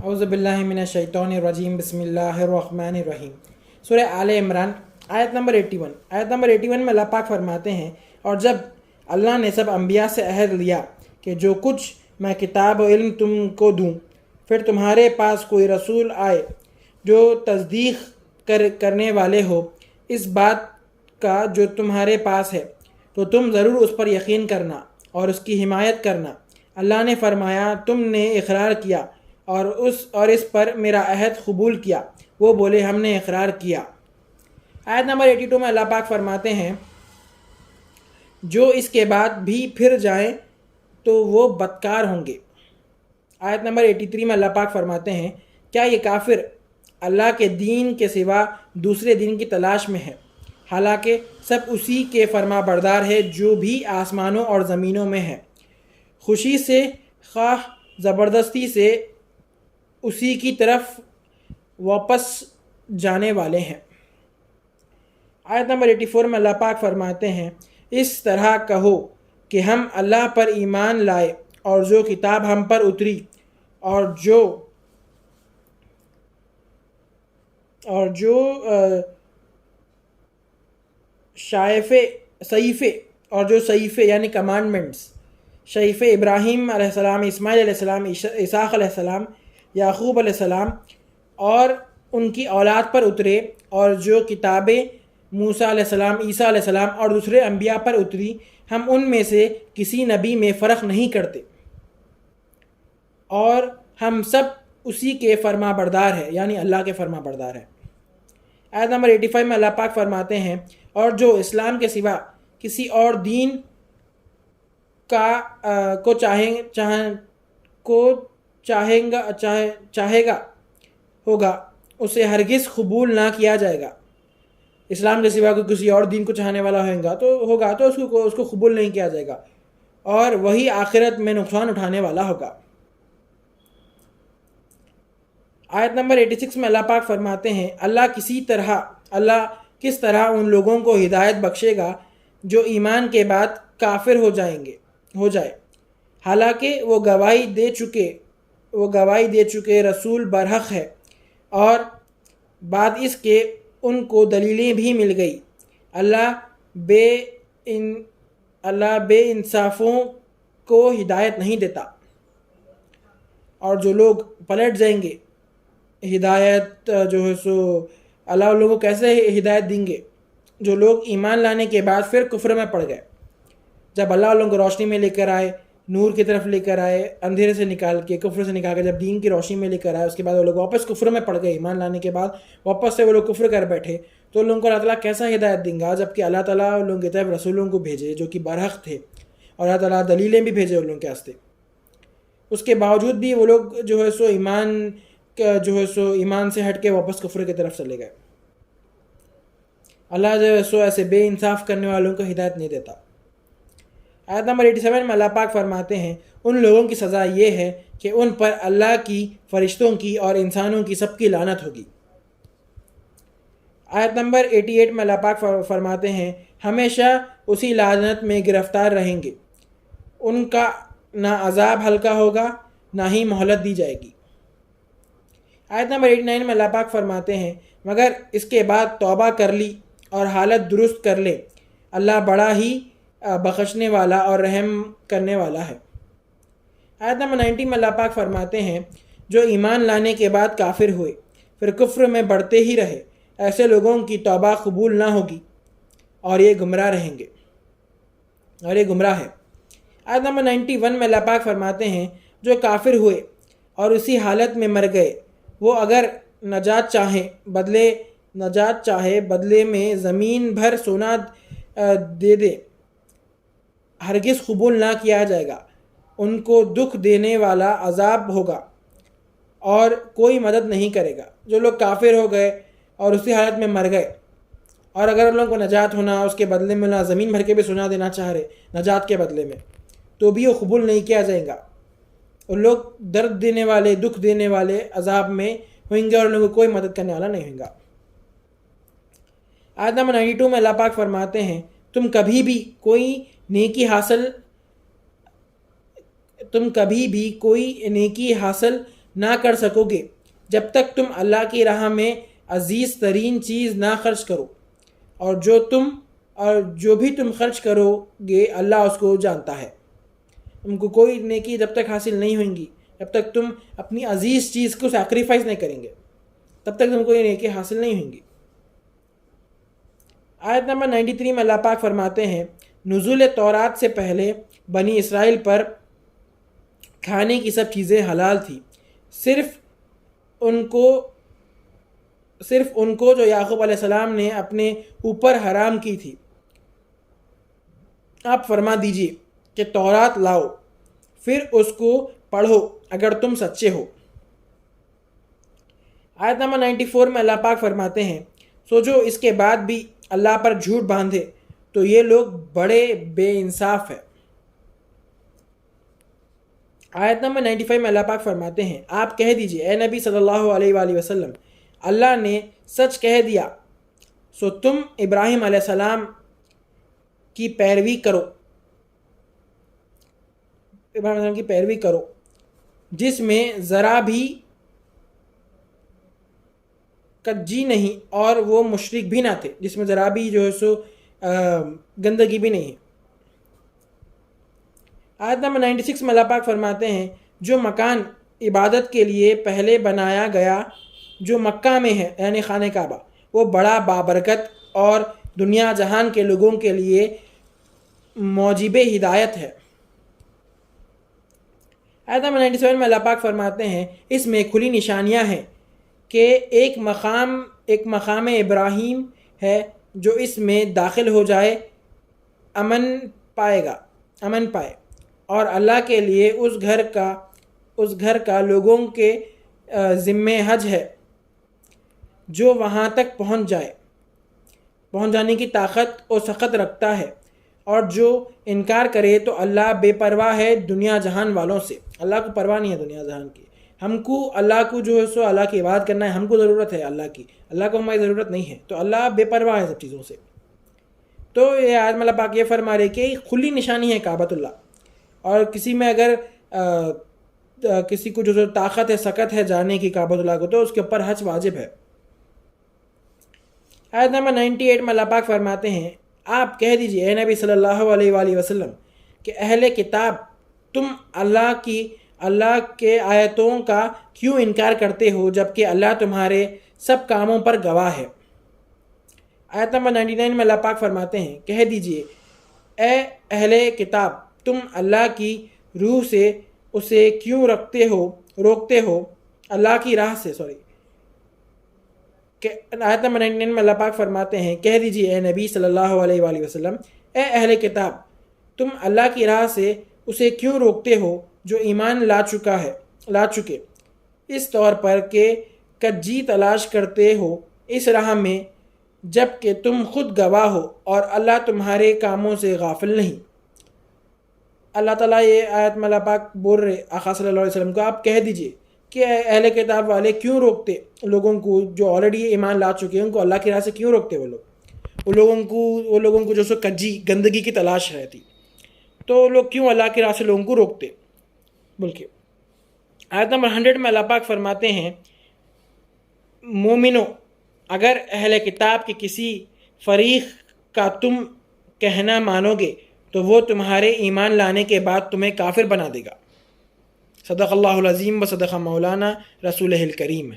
اعوذ باللہ من الشیطان الرجیم بسم اللہ الرحمن الرحیم۔ سورہ آل عمران آیت نمبر 81 میں اللہ پاک فرماتے ہیں، اور جب اللہ نے سب انبیاء سے عہد لیا کہ جو کچھ میں کتاب و علم تم کو دوں، پھر تمہارے پاس کوئی رسول آئے جو تصدیق کرنے والے ہو اس بات کا جو تمہارے پاس ہے، تو تم ضرور اس پر یقین کرنا اور اس کی حمایت کرنا۔ اللہ نے فرمایا، تم نے اقرار کیا اور اس پر میرا عہد قبول کیا۔ وہ بولے، ہم نے اقرار کیا۔ آیت نمبر 82 میں اللہ پاک فرماتے ہیں، جو اس کے بعد بھی پھر جائیں تو وہ بدکار ہوں گے۔ آیت نمبر 83 میں اللہ پاک فرماتے ہیں، کیا یہ کافر اللہ کے دین کے سوا دوسرے دین کی تلاش میں ہے، حالانکہ سب اسی کے فرما بردار ہے جو بھی آسمانوں اور زمینوں میں ہے، خوشی سے خواہ زبردستی سے اسی کی طرف واپس جانے والے ہیں۔ آیت نمبر 84 میں اللہ پاک فرماتے ہیں، اس طرح کہو کہ ہم اللہ پر ایمان لائے اور جو کتاب ہم پر اتری اور جو صحیفے یعنی کمانڈمنٹس صحیفے ابراہیم علیہ السلام، اسماعیل علیہ السلام، اسحاق علیہ السلام، یعقوب علیہ السلام اور ان کی اولاد پر اترے، اور جو کتابیں موسیٰ علیہ السلام، عیسیٰ علیہ السلام اور دوسرے انبیاء پر اتری، ہم ان میں سے کسی نبی میں فرق نہیں کرتے، اور ہم سب اسی کے فرما بردار ہیں، یعنی اللہ کے فرما بردار ہیں۔ آیت نمبر 85 میں اللہ پاک فرماتے ہیں، اور جو اسلام کے سوا کسی اور دین کو چاہے گا ہوگا، اسے ہرگز قبول نہ کیا جائے گا۔ اسلام کے سوا کوئی کسی اور دین کو چاہنے والا ہوگا تو اس کو قبول نہیں کیا جائے گا، اور وہی آخرت میں نقصان اٹھانے والا ہوگا۔ آیت نمبر 86 میں اللہ پاک فرماتے ہیں، اللہ کس طرح ان لوگوں کو ہدایت بخشے گا جو ایمان کے بعد کافر ہو جائے، حالانکہ وہ گواہی دے چکے رسول برحق ہے، اور بعد اس کے ان کو دلیلیں بھی مل گئی۔ اللہ بے انصافوں کو ہدایت نہیں دیتا، اور جو لوگ پلٹ جائیں گے، ہدایت جو ہے سو اللہ ان لوگوں کو کیسے ہدایت دیں گے؟ جو لوگ ایمان لانے کے بعد پھر کفر میں پڑ گئے، جب اللہ ان لوگوں کو روشنی میں لے کر آئے، نور کی طرف لے کر آئے، اندھیرے سے نکال کے، کفر سے نکال کے جب دین کی روشنی میں لے کر آئے، اس کے بعد وہ لوگ واپس کفر میں پڑ گئے، ایمان لانے کے بعد واپس سے وہ لوگ کفر کر بیٹھے، تو ان لوگوں کو اللہ تعالیٰ کیسا ہدایت دیں گا؟ جبکہ اللہ تعالیٰ ان لوگوں کی طرف رسولوں کو بھیجے جو کہ برحق تھے، اور اللہ تعالیٰ دلیلیں بھی بھیجے ان لوگوں کے واسطے، اس کے باوجود بھی وہ لوگ جو ہے سو ایمان سے ہٹ کے واپس کفر کی طرف چلے گئے۔ اللہ جو ہے سو ایسے بے انصاف کرنے والوں کو ہدایت نہیں دیتا۔ آیت نمبر 87 میں اللہ پاک فرماتے ہیں، ان لوگوں کی سزا یہ ہے کہ ان پر اللہ کی، فرشتوں کی اور انسانوں کی سب کی لعنت ہوگی۔ آیت نمبر 88 میں اللہ پاک فرماتے ہیں، ہمیشہ اسی لعنت میں گرفتار رہیں گے، ان کا نہ عذاب ہلکا ہوگا نہ ہی مہلت دی جائے گی۔ آیت نمبر 89 میں اللہ پاک فرماتے ہیں، مگر اس کے بعد توبہ کر لی اور حالت درست کر لے، اللہ بڑا ہی بخشنے والا اور رحم کرنے والا ہے۔ آیت نمبر 90 میں اللہ پاک فرماتے ہیں، جو ایمان لانے کے بعد کافر ہوئے پھر کفر میں بڑھتے ہی رہے، ایسے لوگوں کی توبہ قبول نہ ہوگی، اور یہ گمراہ رہیں گے، اور یہ گمراہ ہے۔ آیت نمبر 91 میں اللہ پاک فرماتے ہیں، جو کافر ہوئے اور اسی حالت میں مر گئے، وہ اگر نجات چاہے بدلے میں زمین بھر سونا دے ہرگز قبول نہ کیا جائے گا، ان کو دکھ دینے والا عذاب ہوگا اور کوئی مدد نہیں کرے گا۔ جو لوگ کافر ہو گئے اور اسی حالت میں مر گئے، اور اگر ان لوگوں کو نجات ہونا، اس کے بدلے میں زمین بھر کے بھی سونا دینا چاہ رہے نجات کے بدلے میں، تو بھی وہ قبول نہیں کیا جائے گا۔ ان لوگ درد دینے والے، دکھ دینے والے عذاب میں ہوئیں گے، اور ان لوگوں کو کوئی مدد کرنے والا نہیں ہوگا۔ آیت نمبر 92 میں اللہ پاک فرماتے ہیں، تم کبھی بھی کوئی نیکی حاصل نہ کر سکو گے جب تک تم اللہ کی راہ میں عزیز ترین چیز نہ خرچ کرو، اور جو بھی تم خرچ کرو گے اللہ اس کو جانتا ہے۔ تم کو کوئی نیکی جب تک حاصل نہیں ہوئیں گی جب تک تم اپنی عزیز چیز کو سیکریفائز نہیں کریں گے، تب تک تم کو یہ نیکی حاصل نہیں ہوئیں گی۔ آیت نمبر 93 میں اللہ پاک فرماتے ہیں، نزول تورات سے پہلے بنی اسرائیل پر کھانے کی سب چیزیں حلال تھی، صرف ان کو جو یعقوب علیہ السلام نے اپنے اوپر حرام کی تھی۔ آپ فرما دیجئے کہ تورات لاؤ، پھر اس کو پڑھو اگر تم سچے ہو۔ آیت نمبر 94 میں اللہ پاک فرماتے ہیں، سو جو اس کے بعد بھی اللہ پر جھوٹ باندھے تو یہ لوگ بڑے بے انصاف ہیں۔ آیت نمبر 95 میں اللہ پاک فرماتے ہیں، آپ کہہ دیجئے اے نبی صلی اللہ علیہ وآلہ وسلم، اللہ نے سچ کہہ دیا، سو تم ابراہیم علیہ السلام کی پیروی کرو، ابراہیم علیہ السلام کی پیروی کرو جس میں ذرا بھی کجی نہیں اور وہ مشرک بھی نہ تھے، جس میں ذرا بھی جو ہے سو گندگی بھی نہیں ہے۔ آیت نمبر 96 میں اللہ پاک فرماتے ہیں، جو مکان عبادت کے لیے پہلے بنایا گیا جو مکہ میں ہے یعنی خانہ کعبہ، وہ بڑا بابرکت اور دنیا جہان کے لوگوں کے لیے موجب ہدایت ہے۔ آیت نمبر 97 میں اللہ پاک فرماتے ہیں، اس میں کھلی نشانیاں ہیں کہ ایک مقام ابراہیم ہے، جو اس میں داخل ہو جائے امن پائے، اور اللہ کے لیے اس گھر کا لوگوں کے ذمہ حج ہے، جو وہاں تک پہنچ جانے کی طاقت اور سخت رکھتا ہے، اور جو انکار کرے تو اللہ بے پرواہ ہے دنیا جہان والوں سے۔ اللہ کو پرواہ نہیں ہے دنیا جہان کی۔ ہم کو اللہ کو جو ہے سو اللہ کی عبادت کرنا ہے، ہم کو ضرورت ہے اللہ کی، اللہ کو ہماری ضرورت نہیں ہے، تو اللہ بے پرواہ ہے سب چیزوں سے۔ تو یہ آیت میں اللہ پاک یہ فرما رہے کہ کھلی نشانی ہے کعبۃ اللہ، اور کسی میں اگر کسی کو جو طاقت ہے سکت ہے جانے کی کعبۃ اللہ کو، تو اس کے اوپر حج واجب ہے۔ آیت نمبر 98 میں اللہ پاک فرماتے ہیں، آپ کہہ دیجئے اے نبی صلی اللہ علیہ وآلہ وسلم کہ اہل کتاب، تم اللہ کے آیتوں کا کیوں انکار کرتے ہو جبکہ اللہ تمہارے سب کاموں پر گواہ ہے۔ آیت نمبر 99 میں اللہ پاک فرماتے ہیں، کہہ دیجئے اے اہل کتاب، تم اللہ کی روح سے اسے کیوں روکتے ہو اللہ کی راہ سے کہ آیت نمبر 99 میں اللہ پاک فرماتے ہیں، کہہ دیجئے اے نبی صلی اللہ علیہ وآلہ وسلم، اے اہل کتاب، تم اللہ کی راہ سے اسے کیوں روکتے ہو جو ایمان لا چکے، اس طور پر کہ کجی تلاش کرتے ہو اس راہ میں جب کہ تم خود گواہ ہو اور اللہ تمہارے کاموں سے غافل نہیں۔ اللہ تعالیٰ یہ آیت میں اللہ پاک بول رہے آقا صلی اللہ علیہ وسلم کو، آپ کہہ دیجئے کہ اہل کتاب والے کیوں روکتے لوگوں کو جو آلریڈی ایمان لا چکے ہیں، ان کو اللہ کی راہ سے کیوں روکتے وہ لوگوں کو جو سو کجی گندگی کی تلاش رہتی، تو لوگ کیوں اللہ کی راہ سے لوگوں کو روکتے بلکہ۔ آیت نمبر 100 میں اللہ پاک فرماتے ہیں، مومنو، اگر اہل کتاب کے کسی فریق کا تم کہنا مانو گے تو وہ تمہارے ایمان لانے کے بعد تمہیں کافر بنا دے گا۔ صدق اللہ العظیم و صدق مولانا رسولہ الکریم۔